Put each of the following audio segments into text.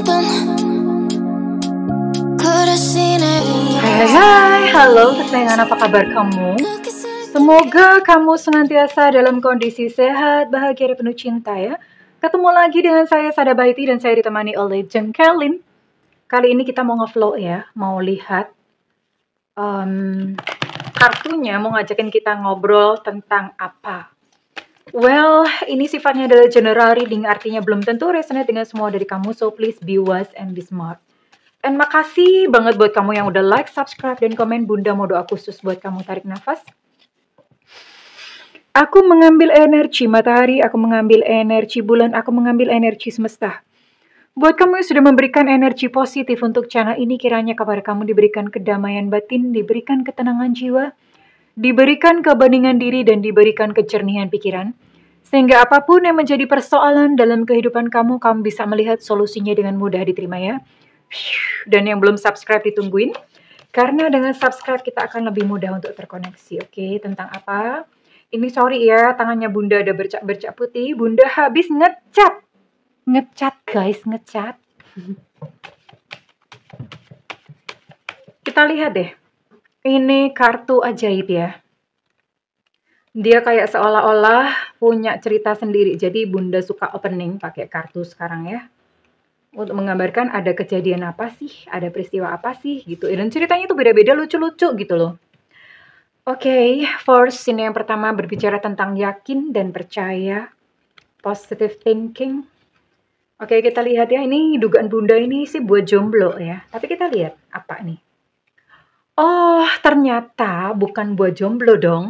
Hai, halo kesayangan, apa kabar kamu? Semoga kamu senantiasa dalam kondisi sehat, bahagia, dan penuh cinta ya. Ketemu lagi dengan saya, Sada Baiti, dan saya ditemani oleh Jeng Kelin. Kali ini kita mau ngevlog ya, mau lihat kartunya, mau ngajakin kita ngobrol tentang apa. Well, ini sifatnya adalah general reading, artinya belum tentu resonate dengan semua dari kamu, so please be wise and be smart. And makasih banget buat kamu yang udah like, subscribe, dan komen. Bunda mau doa khusus buat kamu. Tarik nafas. Aku mengambil energi matahari, aku mengambil energi bulan, aku mengambil energi semesta. Buat kamu yang sudah memberikan energi positif untuk channel ini, kiranya kepada kamu diberikan kedamaian batin, diberikan ketenangan jiwa, diberikan kebeningan diri, dan diberikan kejernihan pikiran. Sehingga apapun yang menjadi persoalan dalam kehidupan kamu, kamu bisa melihat solusinya dengan mudah diterima ya. Dan yang belum subscribe ditungguin, karena dengan subscribe kita akan lebih mudah untuk terkoneksi. Oke, tentang apa? Ini sorry ya, tangannya Bunda ada bercak-bercak putih. Bunda habis ngecat. Ngecat guys, ngecat. Kita lihat deh. Ini kartu ajaib ya. Dia kayak seolah-olah punya cerita sendiri. Jadi Bunda suka opening pakai kartu sekarang ya. Untuk menggambarkan ada kejadian apa sih, ada peristiwa apa sih gitu. Dan ceritanya itu beda-beda, lucu-lucu gitu loh. Oke, first ini yang pertama berbicara tentang yakin dan percaya, positive thinking. Oke, kita lihat ya, ini dugaan Bunda ini sih buat jomblo ya. Tapi kita lihat apa nih. Oh, ternyata bukan buat jomblo dong.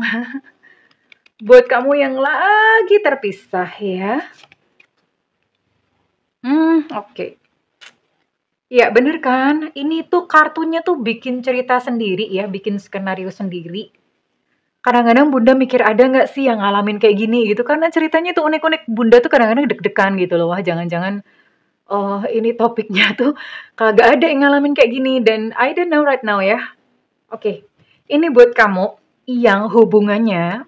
Buat kamu yang lagi terpisah ya. Oke. Ya, bener kan? Ini tuh kartunya tuh bikin cerita sendiri ya, bikin skenario sendiri. Kadang-kadang Bunda mikir ada nggak sih yang ngalamin kayak gini gitu, karena ceritanya tuh unik-unik. Bunda tuh kadang-kadang deg-degan gitu loh, wah jangan-jangan ini topiknya tuh kagak ada yang ngalamin kayak gini, dan I don't know right now ya. Oke, ini buat kamu yang hubungannya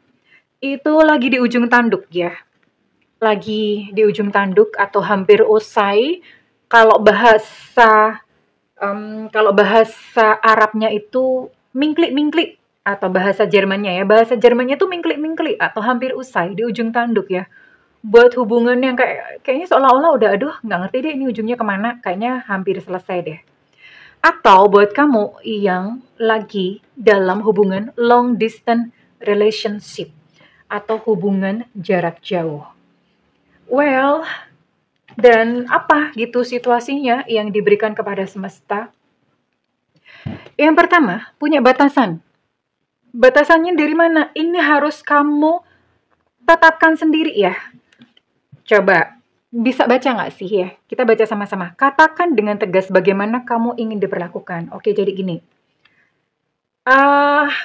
itu lagi di ujung tanduk ya. Lagi di ujung tanduk atau hampir usai. Kalau bahasa Arabnya itu mingklik-mingklik, atau bahasa Jermannya ya. Bahasa Jermannya tuh mingklik-mingklik atau hampir usai, di ujung tanduk ya. Buat hubungan yang kayaknya seolah-olah udah nggak ngerti deh ini ujungnya kemana, kayaknya hampir selesai deh. Atau buat kamu yang lagi dalam hubungan long distance relationship atau hubungan jarak jauh. Well, dan apa gitu situasinya yang diberikan kepada semesta? Yang pertama, punya batasan. Batasannya dari mana? Ini harus kamu tetapkan sendiri ya. Coba, bisa baca nggak sih ya? Kita baca sama-sama. Katakan dengan tegas bagaimana kamu ingin diperlakukan. Oke, jadi gini.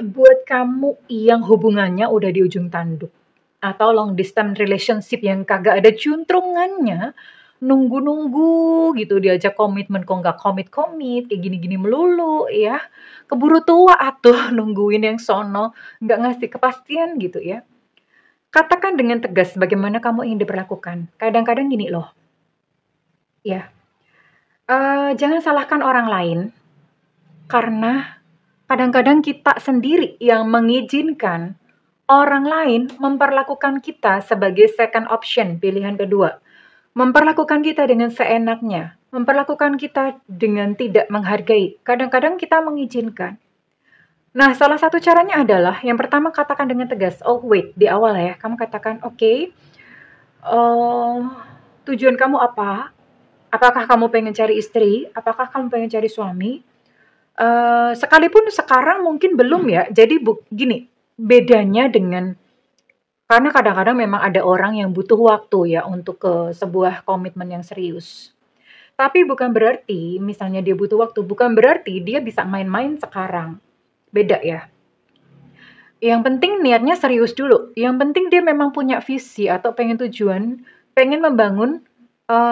Buat kamu yang hubungannya udah di ujung tanduk, atau long distance relationship yang kagak ada juntrungannya, nunggu-nunggu gitu, diajak komitmen kok nggak komit-komit, kayak gini-gini melulu ya. Keburu tua atuh nungguin yang sono, nggak ngasih kepastian gitu ya. Katakan dengan tegas bagaimana kamu ingin diperlakukan. Kadang-kadang gini loh, ya, jangan salahkan orang lain, karena kadang-kadang kita sendiri yang mengizinkan orang lain memperlakukan kita sebagai second option, pilihan kedua. Memperlakukan kita dengan seenaknya, memperlakukan kita dengan tidak menghargai. Kadang-kadang kita mengizinkan. Nah, salah satu caranya adalah, yang pertama katakan dengan tegas. Oh wait, di awal ya, kamu katakan, oke, tujuan kamu apa? Apakah kamu pengen cari istri? Apakah kamu pengen cari suami? Sekalipun sekarang mungkin belum ya. Jadi gini, bedanya dengan, karena kadang-kadang memang ada orang yang butuh waktu ya untuk ke sebuah komitmen yang serius. Tapi bukan berarti, misalnya dia butuh waktu, bukan berarti dia bisa main-main sekarang. Beda ya. Yang penting niatnya serius dulu. Yang penting dia memang punya visi atau pengen tujuan, pengen membangun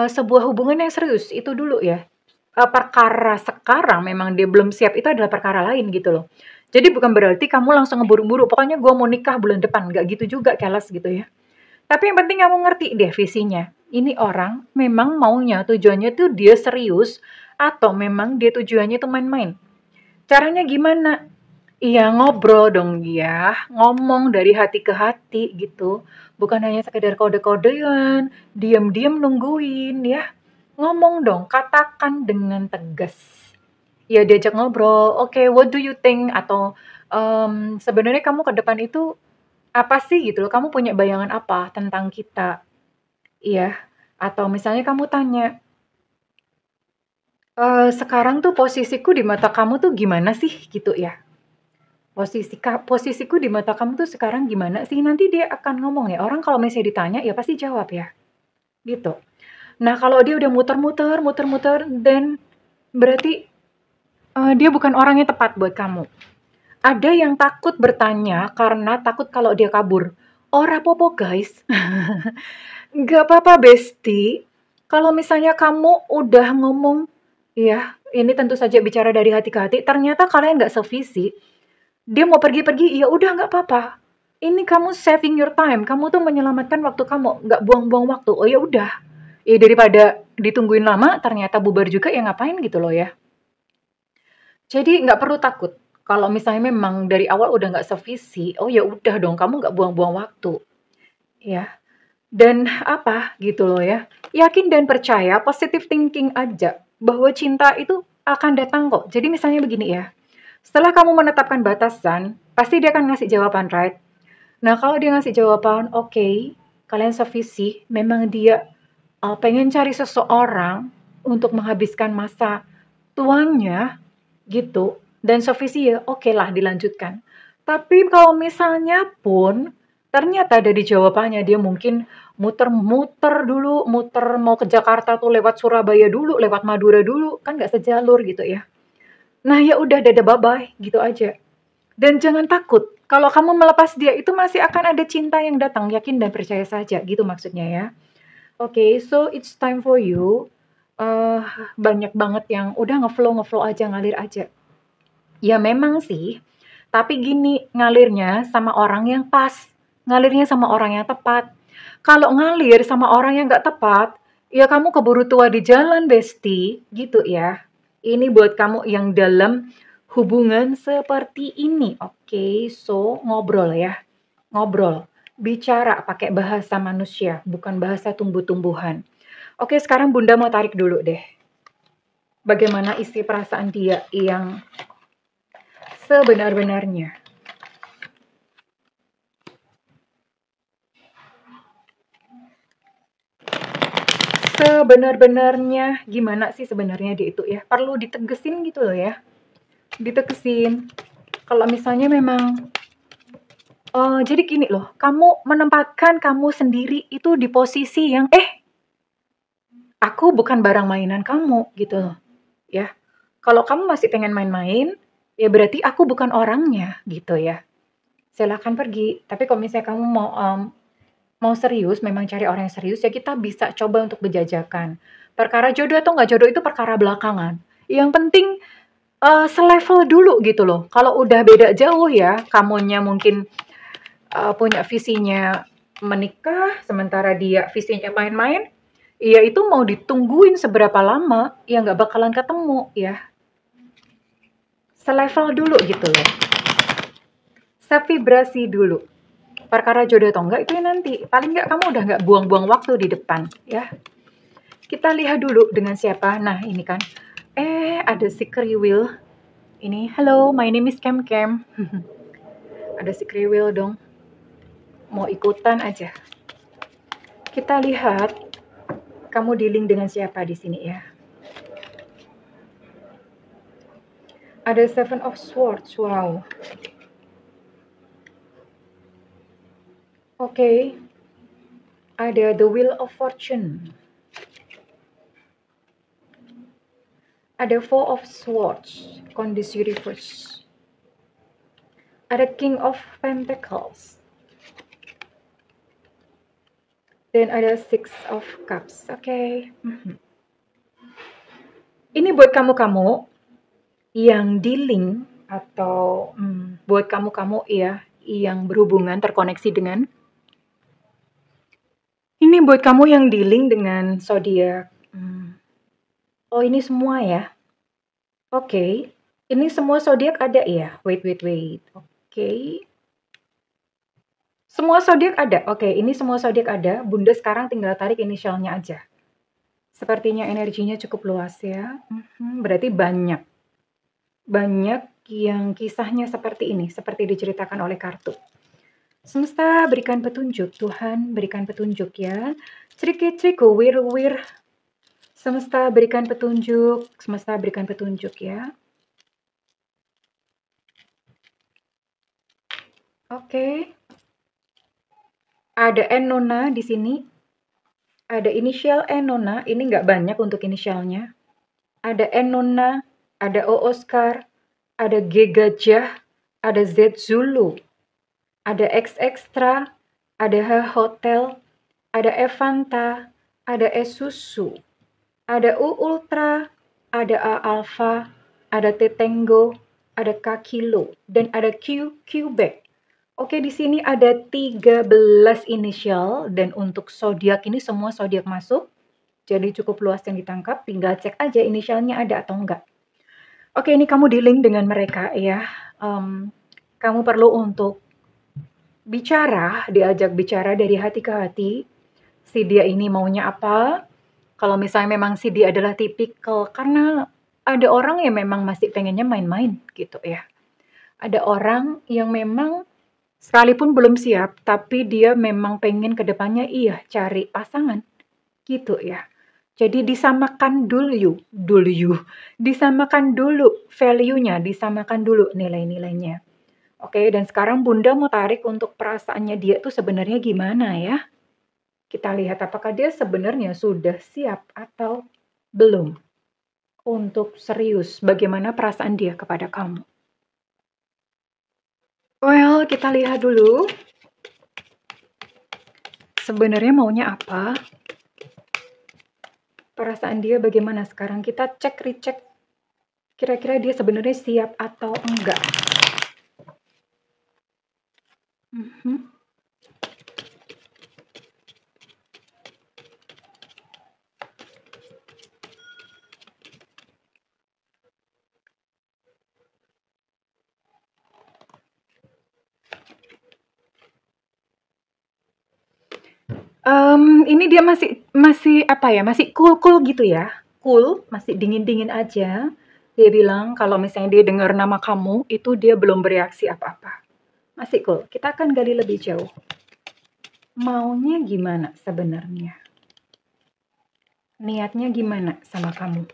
sebuah hubungan yang serius. Itu dulu ya. Perkara sekarang memang dia belum siap, itu adalah perkara lain gitu loh. Jadi bukan berarti kamu langsung ngeburu-buru, pokoknya gue mau nikah bulan depan. Nggak gitu juga, keles gitu ya. Tapi yang penting kamu ngerti deh visinya. ini orang memang maunya tujuannya tuh dia serius atau memang dia tujuannya tuh main-main. Caranya gimana? Iya ngobrol dong dia, ngomong dari hati ke hati gitu. Bukan hanya sekedar kode-kodean, diam-diam nungguin ya. Ngomong dong, katakan dengan tegas. Ya diajak ngobrol, "Oke, what do you think?" Atau, "Sebenarnya kamu ke depan itu apa sih?" Gitu loh, "Kamu punya bayangan apa tentang kita?" Iya. Atau misalnya kamu tanya, "Sekarang tuh posisiku di mata kamu tuh gimana sih?" Gitu ya. Posisiku di mata kamu tuh sekarang gimana sih? Nanti dia akan ngomong ya, orang kalau misalnya ditanya ya pasti jawab ya, gitu. Nah, kalau dia udah muter-muter muter-muter, then berarti, dia bukan orang yang tepat buat kamu. Ada yang takut bertanya karena takut kalau dia kabur. Ora popo guys, nggak apa-apa besti, kalau misalnya kamu udah ngomong ya, ini tentu saja bicara dari hati ke hati, ternyata kalian nggak sevisi, dia mau pergi-pergi, ya udah nggak apa-apa. Ini kamu saving your time, kamu tuh menyelamatkan waktu kamu, nggak buang-buang waktu. Oh ya udah, ya daripada ditungguin lama, ternyata bubar juga ya ngapain gitu loh ya. Jadi nggak perlu takut. Kalau misalnya memang dari awal udah nggak sevisi, oh ya udah dong, kamu nggak buang-buang waktu, ya. Dan apa gitu loh ya. Yakin dan percaya, positive thinking aja bahwa cinta itu akan datang kok. Jadi misalnya begini ya. Setelah kamu menetapkan batasan, pasti dia akan ngasih jawaban, right? Nah, kalau dia ngasih jawaban, oke, kalian sevisi, memang dia pengen cari seseorang untuk menghabiskan masa tuanya, gitu, dan sevisi ya, oke lah dilanjutkan. Tapi kalau misalnya pun ternyata dari jawabannya dia mungkin muter-muter dulu, muter mau ke Jakarta tuh lewat Surabaya dulu, lewat Madura dulu, kan nggak sejalur gitu ya. Nah ya udah dadah bye-bye gitu aja. Dan jangan takut, kalau kamu melepas dia itu masih akan ada cinta yang datang, yakin dan percaya saja, gitu maksudnya ya. Oke, so it's time for you. Eh banyak banget yang udah ngeflow aja, ngalir aja. Ya memang sih, tapi gini, ngalirnya sama orang yang pas, ngalirnya sama orang yang tepat. Kalau ngalir sama orang yang nggak tepat, ya kamu keburu tua di jalan, Besti, gitu ya. Ini buat kamu yang dalam hubungan seperti ini. Oke, so ngobrol ya, ngobrol. Bicara pakai bahasa manusia, bukan bahasa tumbuh-tumbuhan. Oke, sekarang Bunda mau tarik dulu deh. Bagaimana isi perasaan dia yang sebenar-benarnya. Sebenar-benarnya gimana sih sebenarnya dia itu ya? Perlu ditegesin gitu loh ya. Ditegesin. Kalau misalnya memang jadi gini loh, kamu menempatkan kamu sendiri itu di posisi yang aku bukan barang mainan kamu gitu loh. Ya. Kalau kamu masih pengen main-main, ya berarti aku bukan orangnya gitu ya. Silakan pergi. Tapi kalau misalnya kamu mau serius, memang cari orang yang serius, ya kita bisa coba untuk berjajakan. Perkara jodoh atau nggak jodoh itu perkara belakangan. Yang penting selevel dulu gitu loh. Kalau udah beda jauh ya, kamunya mungkin punya visinya menikah, sementara dia visinya main-main, ya itu mau ditungguin seberapa lama, ya nggak bakalan ketemu ya. Selevel dulu gitu loh. Sevibrasi dulu. Perkara jodoh atau enggak itu ya nanti. Paling nggak kamu udah nggak buang-buang waktu di depan ya. Kita lihat dulu dengan siapa. Nah ini kan. Ada si Kriwil. Ini, hello, my name is Kem Kem. Ada si Kriwil dong. Mau ikutan aja. Kita lihat kamu dealing dengan siapa di sini ya. Ada Seven of Swords. Wow. Oke. Ada The Wheel of Fortune. Ada Four of Swords. Kondisi reverse. Ada King of Pentacles. Dan ada Six of Cups. Oke. Ini buat kamu-kamu yang dealing atau buat kamu-kamu ya yang berhubungan terkoneksi dengan Ini buat kamu yang dealing dengan zodiak. Oh, ini semua ya? Oke. Ini semua zodiak ada ya? Wait. Oke. Semua zodiak ada. Oke, ini semua zodiak ada. Bunda sekarang tinggal tarik inisialnya aja. Sepertinya energinya cukup luas ya. Berarti banyak. Banyak yang kisahnya seperti ini, seperti diceritakan oleh kartu. Semesta berikan petunjuk, Tuhan berikan petunjuk ya. Crik-crik, wir. Semesta berikan petunjuk ya. Oke. Ada Enona di sini. Ada inisial Enona, ini nggak banyak untuk inisialnya. Ada Enona, ada O Oscar, ada G Gajah, ada Z Zulu, ada X Extra, ada H Hotel, ada Evanta, ada S Susu, ada U Ultra, ada A Alpha, ada T Tango, ada K Kilo, dan ada Q Quebec. Oke, di sini ada 13 inisial, dan untuk zodiak ini semua zodiak masuk. Jadi cukup luas yang ditangkap, tinggal cek aja inisialnya ada atau enggak. Oke, ini kamu dealing dengan mereka ya. Kamu perlu untuk bicara, diajak bicara dari hati ke hati. Si dia ini maunya apa? Kalau misalnya memang si dia adalah tipikal, karena ada orang yang memang masih pengennya main-main gitu ya. Ada orang yang memang sekalipun belum siap, tapi dia memang pengen ke depannya iya cari pasangan gitu ya. Jadi disamakan dulu, disamakan dulu value-nya, disamakan dulu nilai-nilainya. Oke, dan sekarang Bunda mau tarik untuk perasaannya dia tuh sebenarnya gimana ya. Kita lihat apakah dia sebenarnya sudah siap atau belum untuk serius. Bagaimana perasaan dia kepada kamu. Well, kita lihat dulu. Sebenarnya maunya apa? Perasaan dia bagaimana sekarang? Kita cek, recheck. Kira-kira dia sebenarnya siap atau enggak? Ini dia masih apa ya, masih cool gitu ya. Cool, masih dingin-dingin aja. Dia bilang kalau misalnya dia dengar nama kamu, itu dia belum bereaksi apa-apa. Masih cool. Kita akan gali lebih jauh. Maunya gimana sebenarnya? Niatnya gimana sama kamu?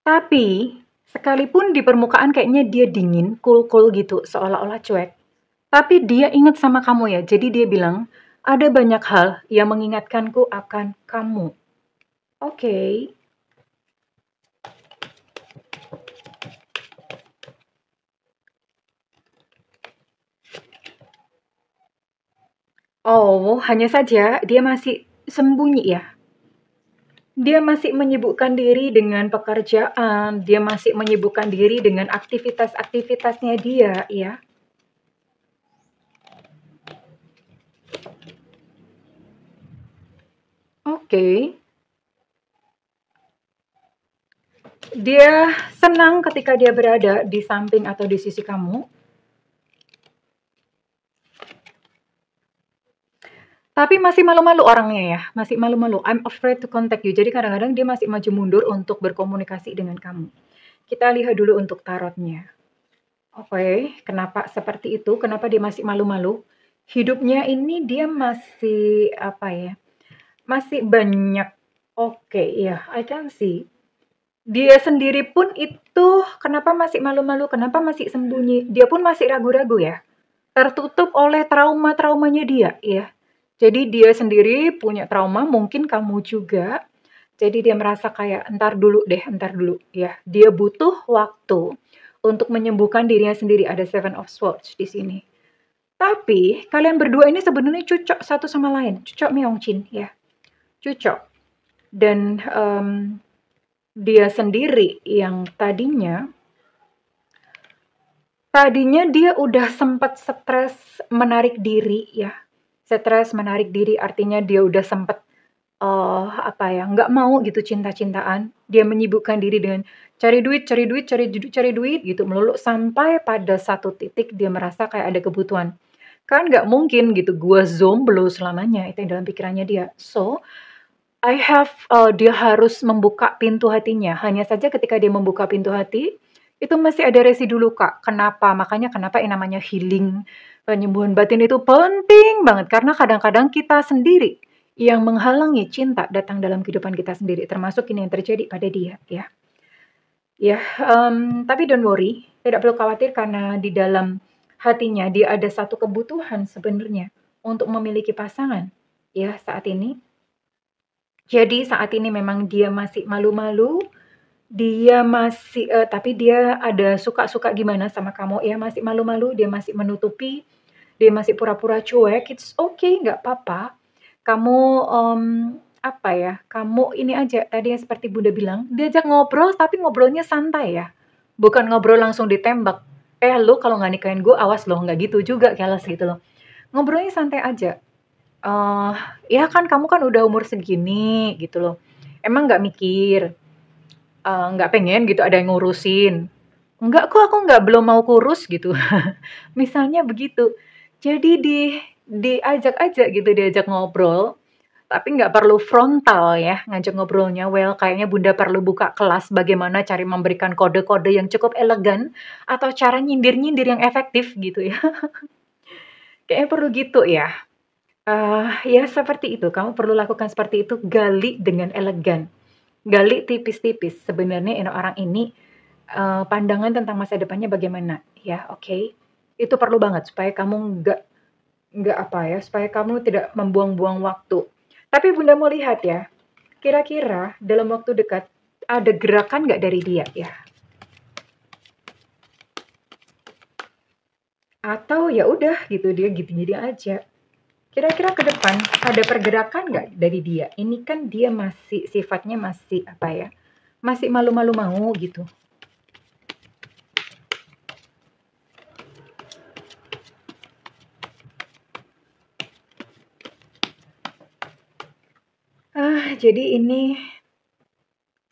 Tapi, sekalipun di permukaan kayaknya dia dingin, cool gitu, seolah-olah cuek. Tapi dia ingat sama kamu ya, jadi dia bilang, ada banyak hal yang mengingatkanku akan kamu. Oke. Oh, hanya saja dia masih sembunyi ya. Dia masih menyibukkan diri dengan pekerjaan, dia masih menyibukkan diri dengan aktivitas-aktivitasnya dia, ya. Oke. Dia senang ketika dia berada di samping atau di sisi kamu. Tapi masih malu-malu orangnya ya, masih malu-malu. I'm afraid to contact you. Jadi kadang-kadang dia masih maju mundur untuk berkomunikasi dengan kamu. Kita lihat dulu untuk tarotnya. Oke, kenapa seperti itu? Kenapa dia masih malu-malu? Hidupnya ini dia masih apa ya? Masih banyak. Oke, ya, I can see. Dia sendiri pun itu kenapa masih malu-malu? Kenapa masih sembunyi? Dia pun masih ragu-ragu ya. Tertutup oleh trauma-traumanya dia, ya. Jadi dia sendiri punya trauma, mungkin kamu juga. Jadi dia merasa kayak entar dulu, ya. Dia butuh waktu untuk menyembuhkan dirinya sendiri. Ada Seven of Swords di sini. Tapi kalian berdua ini sebenarnya cocok satu sama lain, cocok Myeongjin ya, cocok. Dan dia sendiri yang tadinya dia udah sempat stres menarik diri ya. Stres, menarik diri, artinya dia udah sempet, apa ya, nggak mau gitu cinta-cintaan. Dia menyibukkan diri dengan cari duit cari duit cari duit gitu melulu, sampai pada satu titik dia merasa kayak ada kebutuhan. Kan nggak mungkin gitu gua jomblo selamanya, itu yang dalam pikirannya dia. So, dia harus membuka pintu hatinya. Hanya saja ketika dia membuka pintu hati, itu masih ada residu luka. Kenapa? Makanya kenapa yang namanya healing, penyembuhan batin itu penting banget. Karena kadang-kadang kita sendiri yang menghalangi cinta datang dalam kehidupan kita sendiri. Termasuk ini yang terjadi pada dia, ya. Ya, tapi don't worry, tidak perlu khawatir karena di dalam hatinya dia ada satu kebutuhan sebenarnya untuk memiliki pasangan, ya, saat ini. Jadi saat ini memang dia masih malu-malu, dia masih tapi dia ada suka-suka gimana sama kamu ya, masih malu-malu, dia masih menutupi, dia masih pura-pura cuek, it's okay, nggak apa-apa. Kamu, apa ya, kamu ini aja, tadi yang seperti Bunda bilang, diajak ngobrol tapi ngobrolnya santai ya, bukan ngobrol langsung ditembak, lu kalau nggak nikahin gue awas loh," nggak gitu juga, keles gitu loh. Ngobrolnya santai aja. Eee, "Ya kan kamu kan udah umur segini," gitu loh. "Emang nggak mikir, nggak pengen gitu ada yang ngurusin?" "Enggak kok, aku nggak belum mau kurus," gitu. Misalnya begitu. Jadi diajak aja gitu, diajak ngobrol, tapi nggak perlu frontal ya ngajak ngobrolnya. Well, kayaknya Bunda perlu buka kelas bagaimana cara memberikan kode-kode yang cukup elegan atau cara nyindir-nyindir yang efektif gitu ya. Kayaknya perlu gitu ya. Ya seperti itu, kamu perlu lakukan seperti itu, gali dengan elegan, gali tipis-tipis. Sebenarnya orang ini, pandangan tentang masa depannya bagaimana, ya, oke. Itu perlu banget supaya kamu nggak apa ya, supaya kamu tidak membuang-buang waktu. Tapi Bunda mau lihat ya, kira-kira dalam waktu dekat ada gerakan nggak dari dia ya? Atau ya udah gitu, dia gitu-gitu aja. Kira-kira ke depan ada pergerakan nggak dari dia? Ini kan dia masih sifatnya masih apa ya, masih malu-malu mau gitu. Jadi ini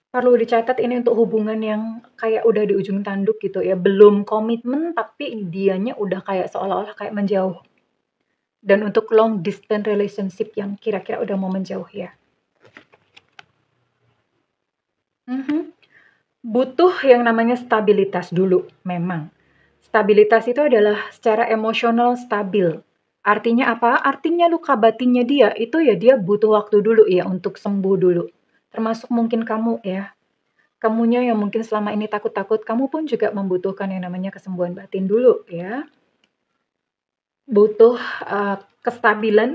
perlu dicatat ini untuk hubungan yang kayak udah di ujung tanduk gitu ya, belum komitmen tapi dianya udah kayak seolah-olah kayak menjauh. Dan untuk long distance relationship yang kira-kira udah mau menjauh ya. Mhm. Butuh yang namanya stabilitas dulu, memang. Stabilitas itu adalah secara emosional stabil. Artinya apa? Artinya luka batinnya dia itu ya dia butuh waktu dulu ya untuk sembuh dulu. Termasuk mungkin kamu ya. Kamunya yang mungkin selama ini takut-takut, kamu pun juga membutuhkan yang namanya kesembuhan batin dulu ya. Butuh,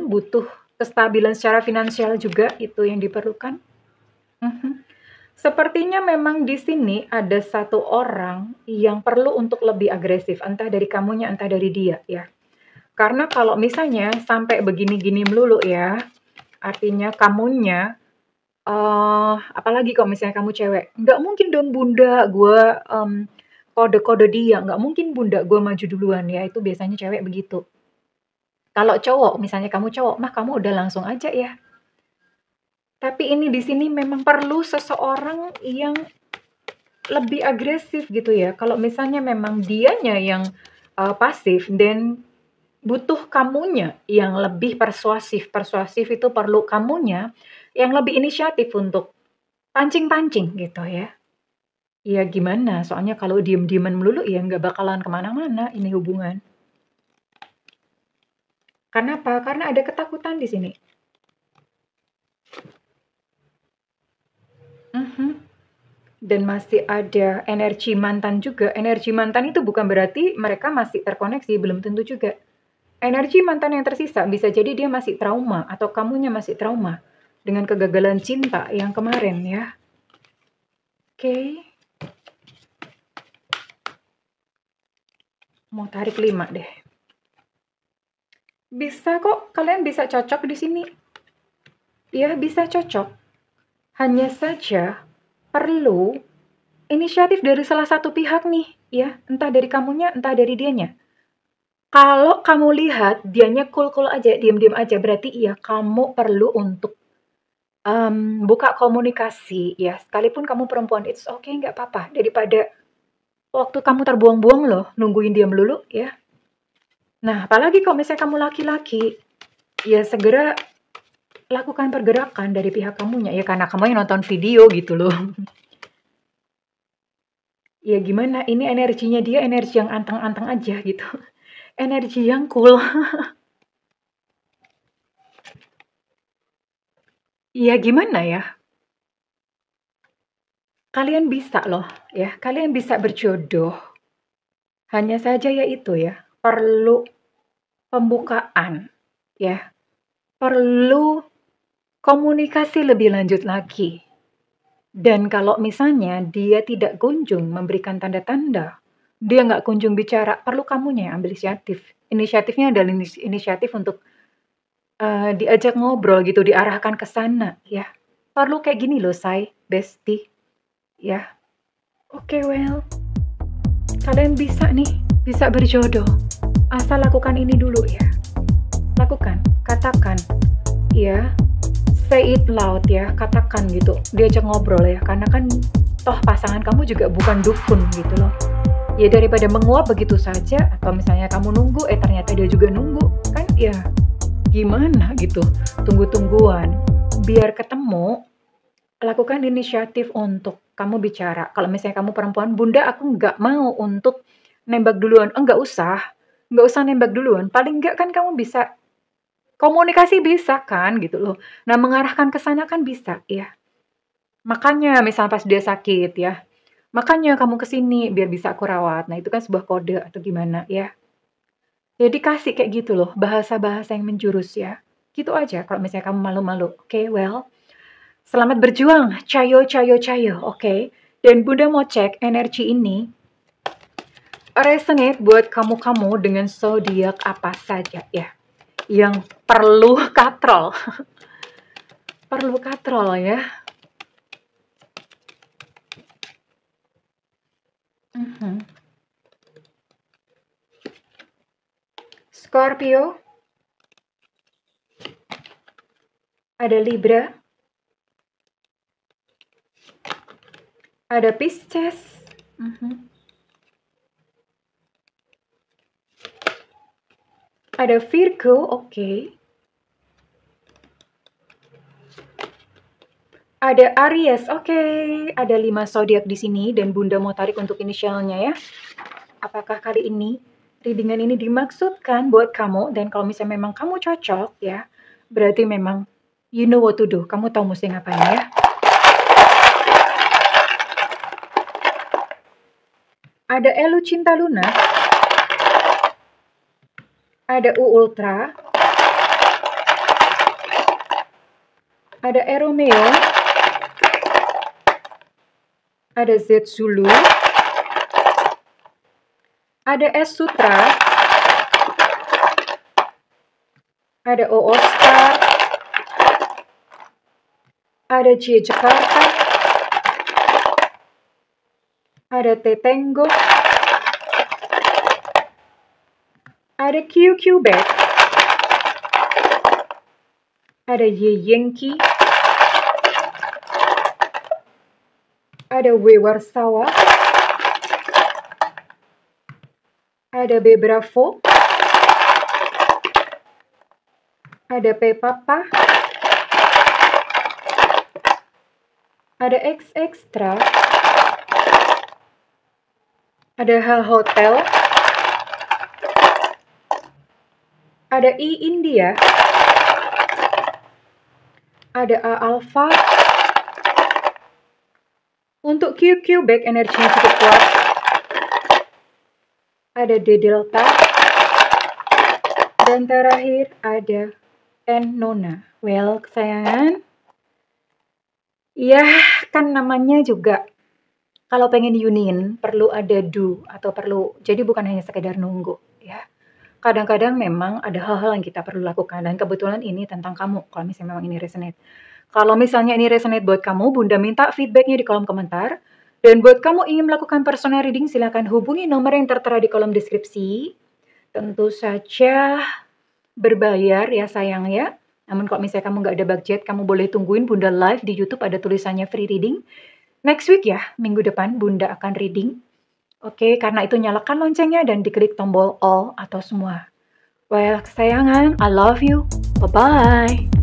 butuh kestabilan secara finansial juga itu yang diperlukan. Mhm. Sepertinya memang di sini ada satu orang yang perlu untuk lebih agresif, entah dari kamunya, entah dari dia ya. Karena kalau misalnya sampai begini-gini melulu ya, artinya kamunya, apalagi kalau misalnya kamu cewek, "Nggak mungkin dong Bunda, gue kode-kode dia, nggak mungkin Bunda, gue maju duluan." Ya itu biasanya cewek begitu. Kalau cowok, misalnya kamu cowok mah kamu udah langsung aja ya. Tapi ini di sini memang perlu seseorang yang lebih agresif gitu ya. Kalau misalnya memang dianya yang, pasif dan butuh kamunya yang lebih persuasif. Persuasif itu perlu kamunya yang lebih inisiatif untuk pancing-pancing gitu ya. Ya gimana, soalnya kalau diem-dieman melulu ya nggak bakalan kemana-mana ini hubungan. Karena apa? Karena ada ketakutan di sini. Mhm. Dan masih ada energi mantan juga. Energi mantan itu bukan berarti mereka masih terkoneksi, belum tentu juga. Energi mantan yang tersisa bisa jadi dia masih trauma atau kamunya masih trauma dengan kegagalan cinta yang kemarin ya. Oke, mau tarik 5 deh. Bisa kok, kalian bisa cocok di sini. Ya, bisa cocok. Hanya saja perlu inisiatif dari salah satu pihak nih, ya, entah dari kamunya, entah dari dianya. Kalau kamu lihat dianya cool-cool aja, diam-diam aja, berarti iya kamu perlu untuk, buka komunikasi ya, sekalipun kamu perempuan, it's okay, nggak apa-apa, daripada waktu kamu terbuang-buang loh, nungguin dia melulu ya. Nah, apalagi kalau misalnya kamu laki-laki, ya segera lakukan pergerakan dari pihak kamunya, ya karena kamu yang nonton video gitu loh. Ya gimana, ini energinya dia energi yang anteng-anteng aja gitu, energi yang cool. Ya gimana ya, kalian bisa loh ya, kalian bisa berjodoh. Hanya saja ya itu ya, perlu pembukaan ya, perlu komunikasi lebih lanjut lagi. Dan kalau misalnya dia tidak kunjung memberikan tanda-tanda, dia nggak kunjung bicara, perlu kamunya yang ambil inisiatif. Inisiatifnya adalah inisiatif untuk diajak ngobrol gitu, diarahkan ke sana ya. Perlu kayak gini loh, say, bestie ya. Oke, well, kalian bisa nih, bisa berjodoh. Asal lakukan ini dulu ya. Lakukan, katakan, ya, say it loud ya, katakan gitu, diajak ngobrol ya, karena kan toh pasangan kamu juga bukan dukun gitu loh. Ya daripada menguap begitu saja, atau misalnya kamu nunggu, ternyata dia juga nunggu, kan ya gimana gitu, tunggu-tungguan. Biar ketemu, lakukan inisiatif untuk kamu bicara. Kalau misalnya kamu perempuan, bunda aku nggak mau untuk nembak duluan. Nggak usah nembak duluan. Paling nggak kan kamu bisa komunikasi bisa kan gitu loh. Nah mengarahkan ke sana kan bisa ya. Makanya misal pas dia sakit ya, makanya kamu ke sini biar bisa aku rawat. Nah itu kan sebuah kode atau gimana ya. Jadi kasih kayak gitu loh, bahasa-bahasa yang menjurus ya. Gitu aja kalau misalnya kamu malu-malu. Oke, well, selamat berjuang, cayo, cayo, cayo, oke. Dan Bunda mau cek energi ini resonate buat kamu-kamu dengan zodiak apa saja ya. Yang perlu katrol. Perlu katrol ya. Mhm. Scorpio, ada Libra, ada Pisces, ada Virgo, oke. Ada Aries, oke. Ada 5 zodiak di sini dan Bunda mau tarik untuk inisialnya ya. Apakah kali ini readingan ini dimaksudkan buat kamu, dan kalau misalnya memang kamu cocok ya, berarti memang you know what to do. Kamu tahu mesti ngapain ya. Ada Elu Cinta Luna, ada U Ultra, ada E Romeo, ada Z Zulu, ada S Sutra, ada O Oscar, ada J Jakarta, ada T Tango, ada Q Quebec, ada Y Yankee, ada W Warsawa, ada B Bravo, ada P Papa, ada X Extra, ada H Hotel, ada I India, ada A Alpha. Untuk Q Quebec energinya cukup kuat. Ada D Delta. Dan terakhir ada N Nona. Well, kesayangan. Ya, kan namanya juga kalau pengen union perlu ada do atau perlu. Jadi bukan hanya sekedar nunggu ya. Kadang-kadang memang ada hal-hal yang kita perlu lakukan, dan kebetulan ini tentang kamu kalau misalnya memang ini resonate. Kalau misalnya ini resonate buat kamu, Bunda minta feedbacknya di kolom komentar. Dan buat kamu ingin melakukan personal reading, silakan hubungi nomor yang tertera di kolom deskripsi. Tentu saja berbayar ya sayang ya. Namun kalau misalnya kamu nggak ada budget, kamu boleh tungguin Bunda live di YouTube ada tulisannya free reading. Next week ya, minggu depan Bunda akan reading. Oke, karena itu nyalakan loncengnya dan diklik tombol all atau semua. Well, kesayangan, I love you. Bye-bye.